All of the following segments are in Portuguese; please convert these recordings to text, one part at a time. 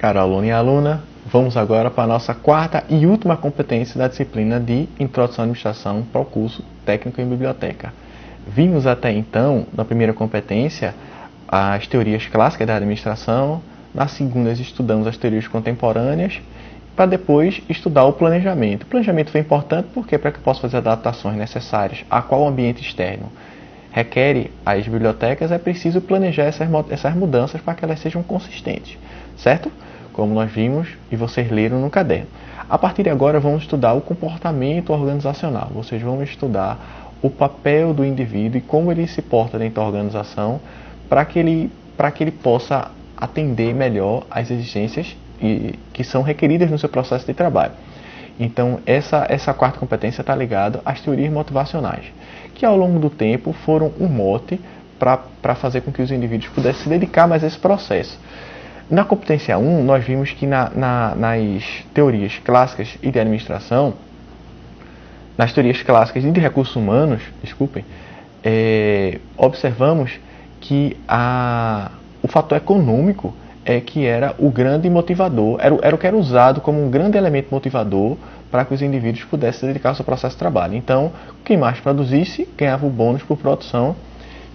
Caro aluno e aluna, vamos agora para a nossa quarta e última competência da disciplina de Introdução à Administração para o curso Técnico em Biblioteca. Vimos até então, na primeira competência, as teorias clássicas da administração, na segunda estudamos as teorias contemporâneas, para depois estudar o planejamento. O planejamento foi importante porque para que eu possa fazer adaptações necessárias a qual ambiente externo requer as bibliotecas, é preciso planejar essas mudanças para que elas sejam consistentes, certo? Como nós vimos e vocês leram no caderno. A partir de agora vamos estudar o comportamento organizacional. Vocês vão estudar o papel do indivíduo e como ele se porta dentro da organização para que ele possa atender melhor às exigências que são requeridas no seu processo de trabalho. Então, essa quarta competência está ligada às teorias motivacionais, que ao longo do tempo foram um mote para fazer com que os indivíduos pudessem se dedicar mais a esse processo. Na competência 1, nós vimos que nas teorias clássicas e de administração, nas teorias clássicas e de recursos humanos, observamos que o fator econômico que era o grande motivador, era o que era usado como um grande elemento motivador para que os indivíduos pudessem se dedicar ao seu processo de trabalho. Então, quem mais produzisse ganhava o bônus por produção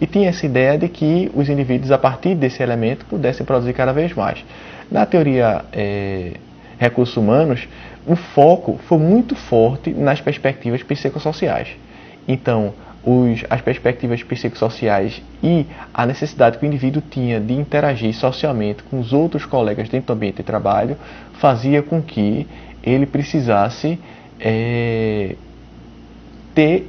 e tinha essa ideia de que os indivíduos, a partir desse elemento, pudessem produzir cada vez mais. Na teoria recursos humanos, o foco foi muito forte nas perspectivas psicossociais. Então, as perspectivas psicossociais e a necessidade que o indivíduo tinha de interagir socialmente com os outros colegas dentro do ambiente de trabalho fazia com que ele precisasse ter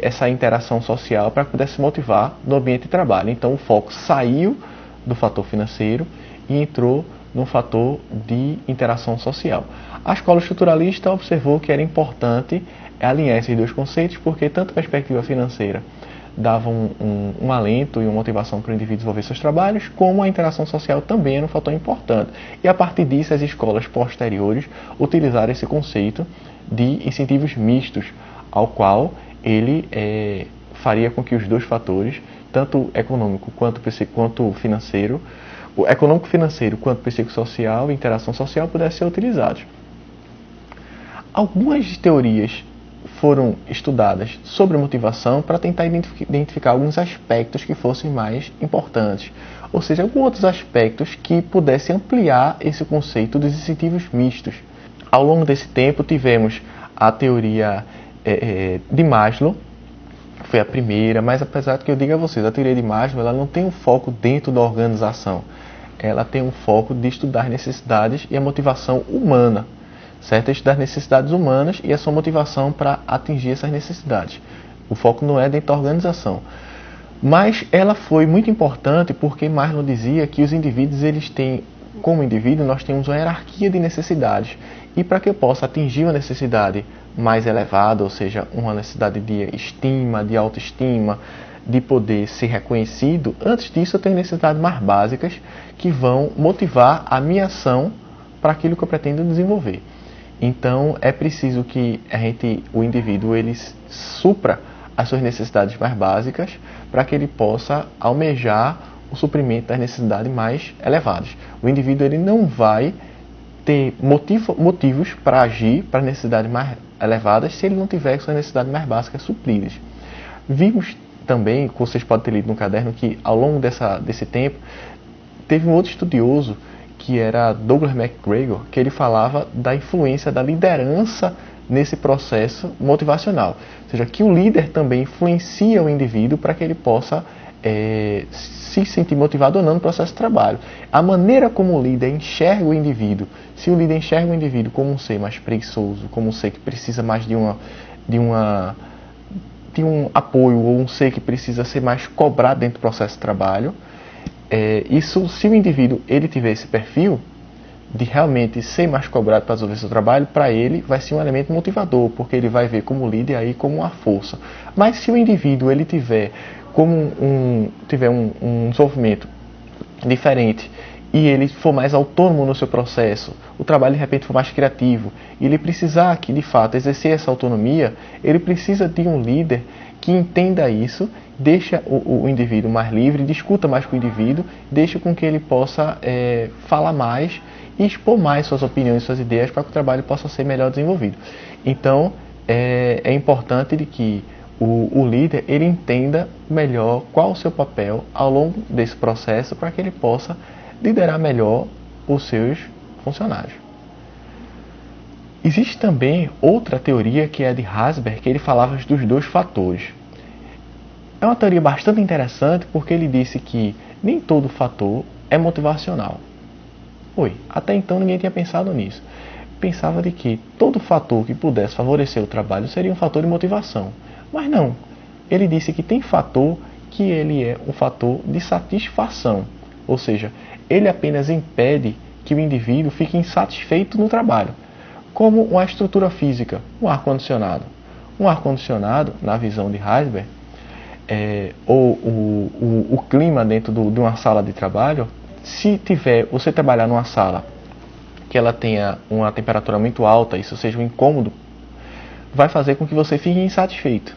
essa interação social para que pudesse se motivar no ambiente de trabalho. Então o foco saiu do fator financeiro e entrou no fator de interação social. A escola estruturalista observou que era importante alinhar esses dois conceitos, porque tanto a perspectiva financeira dava um alento e uma motivação para o indivíduo desenvolver seus trabalhos, como a interação social também era um fator importante. E a partir disso, as escolas posteriores utilizaram esse conceito de incentivos mistos, ao qual ele faria com que os dois fatores, tanto econômico quanto financeiro, o econômico-financeiro quanto psicossocial e interação social pudessem ser utilizados. Algumas teorias foram estudadas sobre motivação para tentar identificar alguns aspectos que fossem mais importantes, ou seja, alguns outros aspectos que pudessem ampliar esse conceito dos incentivos mistos. Ao longo desse tempo tivemos a teoria de Maslow, que foi a primeira, mas apesar de que eu diga a vocês, a teoria de Maslow ela não tem um foco dentro da organização, ela tem um foco de estudar as necessidades e a motivação humana. Certo? Estudar as necessidades humanas e a sua motivação para atingir essas necessidades. O foco não é dentro da organização. Mas ela foi muito importante porque Maslow dizia que os indivíduos, como indivíduo, nós temos uma hierarquia de necessidades. E para que eu possa atingir uma necessidade mais elevada, ou seja, uma necessidade de estima, de autoestima, de poder ser reconhecido, antes disso eu tenho necessidades mais básicas que vão motivar a minha ação para aquilo que eu pretendo desenvolver. Então, é preciso que o indivíduo ele supra as suas necessidades mais básicas para que ele possa almejar o suprimento das necessidades mais elevadas. O indivíduo ele não vai ter motivos para agir para necessidades mais elevadas se ele não tiver suas necessidades mais básicas supridas. Vimos também, como vocês podem ter lido no caderno, que ao longo desse tempo teve um outro estudioso que era Douglas MacGregor, que ele falava da influência da liderança nesse processo motivacional. Ou seja, que o líder também influencia o indivíduo para que ele possa se sentir motivado ou não no processo de trabalho. A maneira como o líder enxerga o indivíduo, se o líder enxerga o indivíduo como um ser mais preguiçoso, como um ser que precisa mais de um apoio, ou um ser que precisa ser mais cobrado dentro do processo de trabalho, se o indivíduo ele tiver esse perfil de realmente ser mais cobrado para desenvolver seu trabalho, para ele vai ser um elemento motivador, porque ele vai ver como líder aí como uma força. Mas se o indivíduo ele tiver um desenvolvimento diferente e ele for mais autônomo no seu processo, o trabalho de repente for mais criativo, e ele precisar que de fato exercer essa autonomia, ele precisa de um líder que entenda isso, deixa o indivíduo mais livre, discuta mais com o indivíduo, deixa com que ele possa falar mais e expor mais suas opiniões, suas ideias para que o trabalho possa ser melhor desenvolvido. Então, é importante de que o líder ele entenda melhor qual o seu papel ao longo desse processo para que ele possa liderar melhor os seus funcionários. Existe também outra teoria que é a de Hasberg, que ele falava dos 2 fatores. É uma teoria bastante interessante porque ele disse que nem todo fator é motivacional. Até então ninguém tinha pensado nisso. Pensava de que todo fator que pudesse favorecer o trabalho seria um fator de motivação. Mas não. Ele disse que tem fator que ele é um fator de satisfação. Ou seja, ele apenas impede que o indivíduo fique insatisfeito no trabalho. Como uma estrutura física, um ar-condicionado. Um ar-condicionado, na visão de Heisberg, ou o clima dentro de uma sala de trabalho, se você trabalhar numa sala que ela tenha uma temperatura muito alta, isso seja um incômodo, vai fazer com que você fique insatisfeito,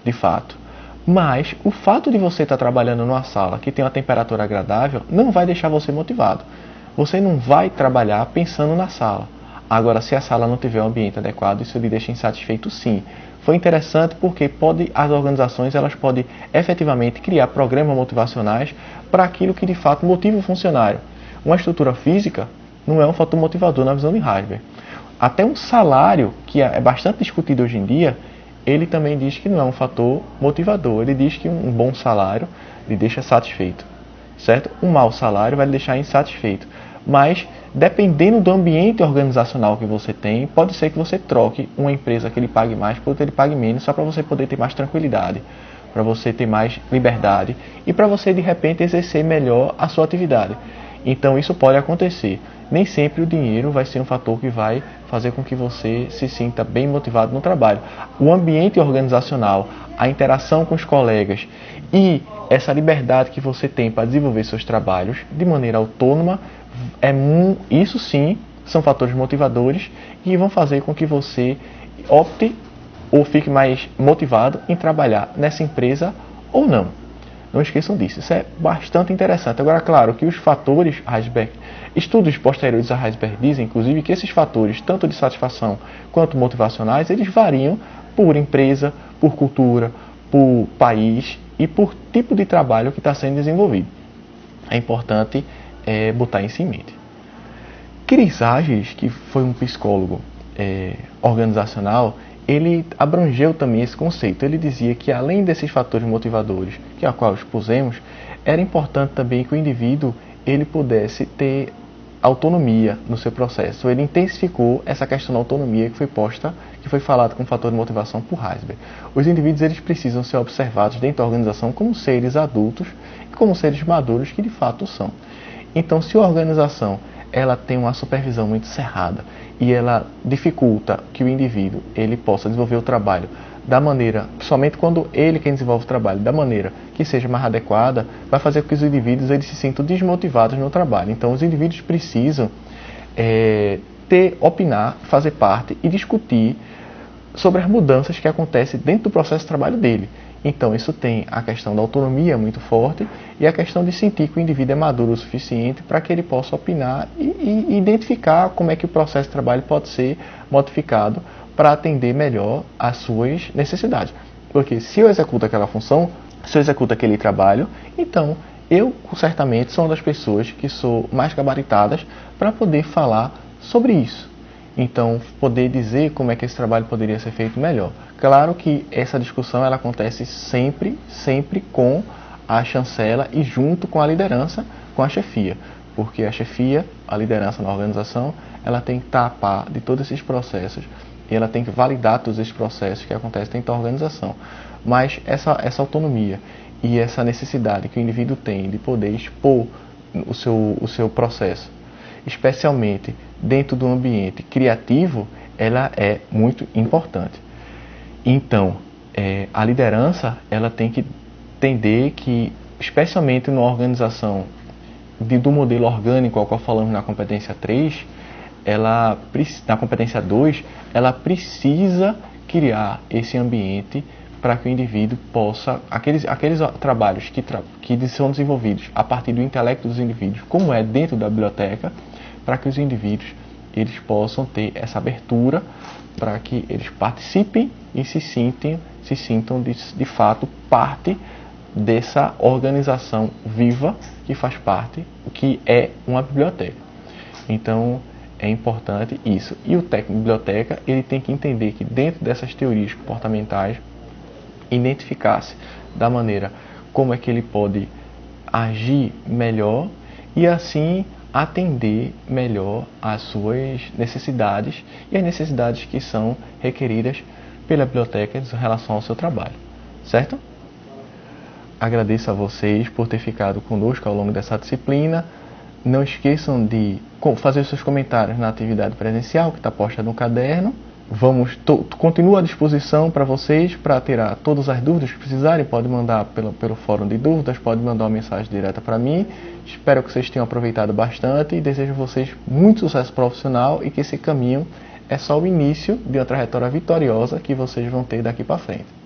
de fato. Mas o fato de você estar trabalhando numa sala que tem uma temperatura agradável não vai deixar você motivado. Você não vai trabalhar pensando na sala. Agora, se a sala não tiver um ambiente adequado, isso lhe deixa insatisfeito sim. Foi interessante porque as organizações elas podem efetivamente criar programas motivacionais para aquilo que de fato motiva o funcionário. Uma estrutura física não é um fator motivador na visão de Heisberg. Até um salário, que é bastante discutido hoje em dia, ele também diz que não é um fator motivador. Ele diz que um bom salário lhe deixa satisfeito, certo? Um mau salário vai lhe deixar insatisfeito. Mas, dependendo do ambiente organizacional que você tem, pode ser que você troque uma empresa que lhe pague mais por outra que lhe pague menos, só para você poder ter mais tranquilidade, para você ter mais liberdade e para você, de repente, exercer melhor a sua atividade. Então, isso pode acontecer. Nem sempre o dinheiro vai ser um fator que vai fazer com que você se sinta bem motivado no trabalho. O ambiente organizacional, a interação com os colegas e essa liberdade que você tem para desenvolver seus trabalhos de maneira autônoma, isso sim são fatores motivadores e vão fazer com que você opte ou fique mais motivado em trabalhar nessa empresa ou não. Não esqueçam disso, isso é bastante interessante. Agora, claro que os fatores Heisberg, estudos posteriores a Heisberg dizem, inclusive, que esses fatores, tanto de satisfação quanto motivacionais, eles variam por empresa, por cultura, por país e por tipo de trabalho que está sendo desenvolvido. É importante botar isso em mente. Chris Agiles, que foi um psicólogo organizacional, ele abrangeu também esse conceito. Ele dizia que além desses fatores motivadores, que a qual expusemos, era importante também que o indivíduo ele pudesse ter autonomia no seu processo. Ele intensificou essa questão da autonomia que foi falado como fator de motivação por Heisberg. Os indivíduos eles precisam ser observados dentro da organização como seres adultos e como seres maduros que de fato são. Então, se a organização ela tem uma supervisão muito cerrada e ela dificulta que o indivíduo ele possa desenvolver o trabalho da maneira, somente quando ele quem desenvolve o trabalho, da maneira que seja mais adequada, vai fazer com que os indivíduos eles se sintam desmotivados no trabalho. Então, os indivíduos precisam opinar, fazer parte e discutir sobre as mudanças que acontecem dentro do processo de trabalho dele. Então, isso tem a questão da autonomia muito forte e a questão de sentir que o indivíduo é maduro o suficiente para que ele possa opinar e identificar como é que o processo de trabalho pode ser modificado para atender melhor às suas necessidades. Porque se eu executo aquela função, se eu executo aquele trabalho, então eu certamente sou uma das pessoas que sou mais gabaritadas para poder falar sobre isso. Então, poder dizer como é que esse trabalho poderia ser feito melhor. Claro que essa discussão ela acontece sempre com a chancela e junto com a liderança, com a chefia. Porque a chefia, a liderança na organização, ela tem que estar a par de todos esses processos e ela tem que validar todos esses processos que acontecem dentro da organização. Mas essa autonomia e essa necessidade que o indivíduo tem de poder expor o seu processo, especialmente dentro do ambiente criativo, ela é muito importante. Então, a liderança ela tem que entender que, especialmente numa organização do modelo orgânico ao qual falamos na competência 3, na competência 2, ela precisa criar esse ambiente para que o indivíduo possa, aqueles trabalhos que são desenvolvidos a partir do intelecto dos indivíduos, como é dentro da biblioteca, para que os indivíduos eles possam ter essa abertura para que eles participem e se sintam de fato parte dessa organização viva que faz parte, que é uma biblioteca. Então, é importante isso. E o técnico de biblioteca, ele tem que entender que dentro dessas teorias comportamentais, identificar-se da maneira como é que ele pode agir melhor e assim atender melhor às suas necessidades e as necessidades que são requeridas pela biblioteca em relação ao seu trabalho, certo? Agradeço a vocês por ter ficado conosco ao longo dessa disciplina. Não esqueçam de fazer seus comentários na atividade presencial que está posta no caderno. Continuo à disposição para vocês para tirar todas as dúvidas que precisarem. Pode mandar pelo fórum de dúvidas, pode mandar uma mensagem direta para mim. Espero que vocês tenham aproveitado bastante e desejo a vocês muito sucesso profissional e que esse caminho é só o início de uma trajetória vitoriosa que vocês vão ter daqui para frente.